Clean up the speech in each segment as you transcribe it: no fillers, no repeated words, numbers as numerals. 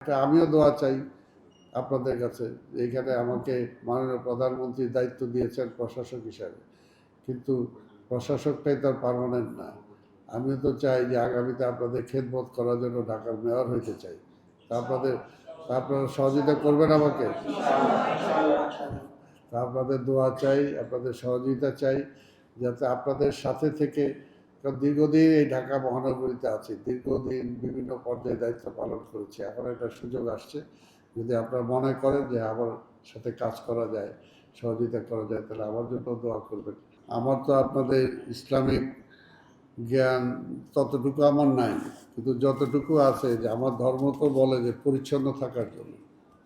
আমিও দোয়া চাই আপনাদের কাছে। এইখানে আমাকে মাননীয় প্রধানমন্ত্রী দায়িত্ব দিয়েছেন প্রশাসক হিসাবে, কিন্তু প্রশাসকটাই তো পার্মানেন্ট না। আমিও তো চাই যে আগামীতে আপনাদের খেদমত করার জন্য ঢাকার মেয়র হইতে চাই। তা আপনারা সহযোগিতা করবেন আমাকে। তা আপনাদের দোয়া চাই, আপনাদের সহযোগিতা চাই, যাতে আপনাদের সাথে থেকে, কারণ দীর্ঘদিন এই ঢাকা মহানগরীতে আছি, দীর্ঘদিন বিভিন্ন পর্যায়ে দায়িত্ব পালন করেছি। এখন একটা সুযোগ আসছে, যদি আপনারা মনে করেন যে আমার সাথে কাজ করা যায়, সহযোগিতা করা যায়, তাহলে আমার জন্য দোয়া করবেন। আমার তো আপনাদের ইসলামিক জ্ঞান ততটুকু আমার নাই, কিন্তু যতটুকু আছে, যে আমার ধর্ম তো বলে যে পরিচ্ছন্ন থাকার জন্য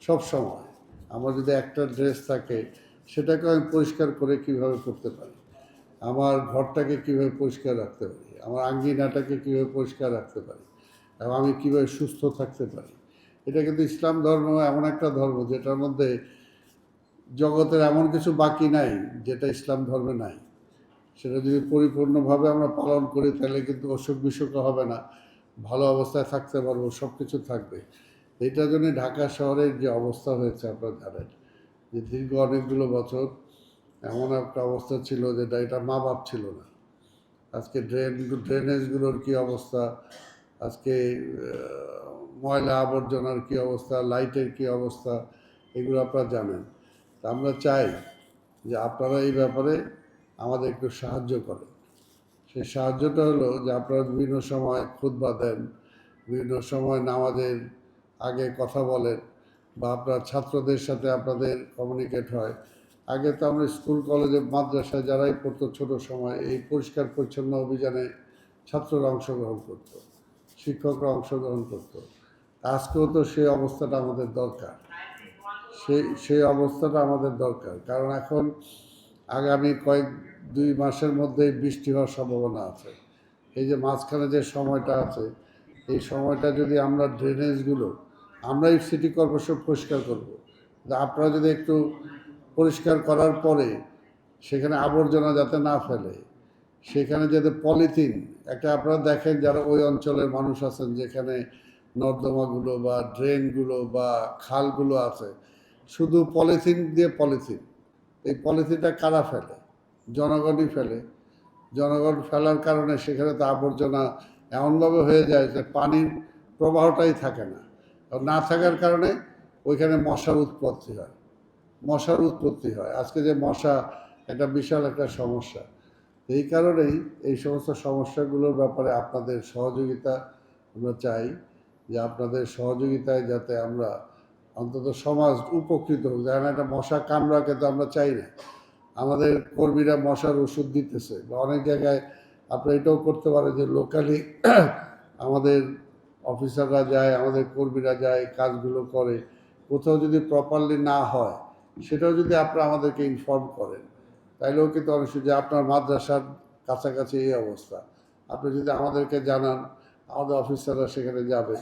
সব সময়। আমার যদি একটা ড্রেস থাকে, সেটাকে আমি পরিষ্কার করে কিভাবে করতে পারি, আমার ঘরটাকে কীভাবে পরিষ্কার রাখতে পারি, আমার আঙ্গিনাটাকে কীভাবে পরিষ্কার রাখতে পারি, এবং আমি কীভাবে সুস্থ থাকতে পারি। এটা কিন্তু ইসলাম ধর্ম এমন একটা ধর্ম যেটার মধ্যে জগতের এমন কিছু বাকি নাই যেটা ইসলাম ধর্মে নাই। সেটা যদি পরিপূর্ণভাবে আমরা পালন করি, তাহলে কিন্তু অসুখ বিসুখও হবে না, ভালো অবস্থায় থাকতে পারবো, সব কিছু থাকবে। এটার জন্য ঢাকা শহরের যে অবস্থা হয়েছে আপনারা জানেন, যে দীর্ঘ অনেকগুলো বছর এমন একটা অবস্থা ছিল যেটা এটা মা বাপ ছিল না। আজকে ড্রেনেজগুলোর কী অবস্থা, আজকে ময়লা আবর্জনার কী অবস্থা, লাইটের কী অবস্থা, এগুলো আপনারা জানেন। তা আমরা চাই যে আপনারা এই ব্যাপারে আমাদের একটু সাহায্য করেন। সেই সাহায্যটা হলো যে আপনারা বিভিন্ন সময় খুতবা দেন, বিভিন্ন সময় নামাজের আগে কথা বলেন, বা আপনার ছাত্রদের সাথে আপনাদের কমিউনিকেট হয়। আগে তো আমরা স্কুল কলেজে মাদ্রাসায় যারাই পড়তো ছোটো সময়, এই পরিষ্কার পরিচ্ছন্ন অভিযানে ছাত্ররা অংশগ্রহণ করত, শিক্ষকরা অংশগ্রহণ করত। আজকেও তো সেই অবস্থাটা আমাদের দরকার, সেই অবস্থাটা আমাদের দরকার। কারণ এখন আগামী দুই মাসের মধ্যেই বৃষ্টি হওয়ার সম্ভাবনা আছে। এই যে মাঝখানে যে সময়টা আছে, এই সময়টা যদি আমরা ড্রেনেজগুলো আমরাই সিটি কর্পোরেশন পরিষ্কার করব, আপনারা যদি একটু পরিষ্কার করার পরে সেখানে আবর্জনা যাতে না ফেলে, সেখানে যাতে পলিথিন একটা, আপনারা দেখেন যারা ওই অঞ্চলের মানুষ আছেন, যেখানে নর্দমাগুলো বা ড্রেনগুলো বা খালগুলো আছে, শুধু পলিথিন দিয়ে পলিথিন, এই পলিথিনটা কারা ফেলে? জনগণই ফেলে। জনগণ ফেলার কারণে সেখানে তো আবর্জনা এমনভাবে হয়ে যায় যে পানির প্রবাহটাই থাকে না। না থাকার কারণে ওইখানে মশার উৎপত্তি হয়। আজকে যে মশা একটা বিশাল একটা সমস্যা। এই কারণেই এই সমস্ত সমস্যাগুলোর ব্যাপারে আপনাদের সহযোগিতা আমরা চাই, যে আপনাদের সহযোগিতায় যাতে আমরা অন্তত সমাজ উপকৃত হোক। যেন একটা মশা কামড়াকে তো আমরা চাই না। আমাদের কর্মীরা মশার ওষুধ দিতেছে, বা অনেক জায়গায় আপনারা এটাও করতে পারে যে লোকালি আমাদের অফিসাররা যায়, আমাদের কর্মীরা যায়, কাজগুলো করে। কোথাও যদি প্রপারলি না হয়, সেটাও যদি আপনারা আমাদেরকে ইনফর্ম করেন, তাইলেও কিন্তু অনেক যে আপনার মাদ্রাসার কাছাকাছি এই অবস্থা, আপনি যদি আমাদেরকে জানান, আমাদের অফিসাররা সেখানে যাবে।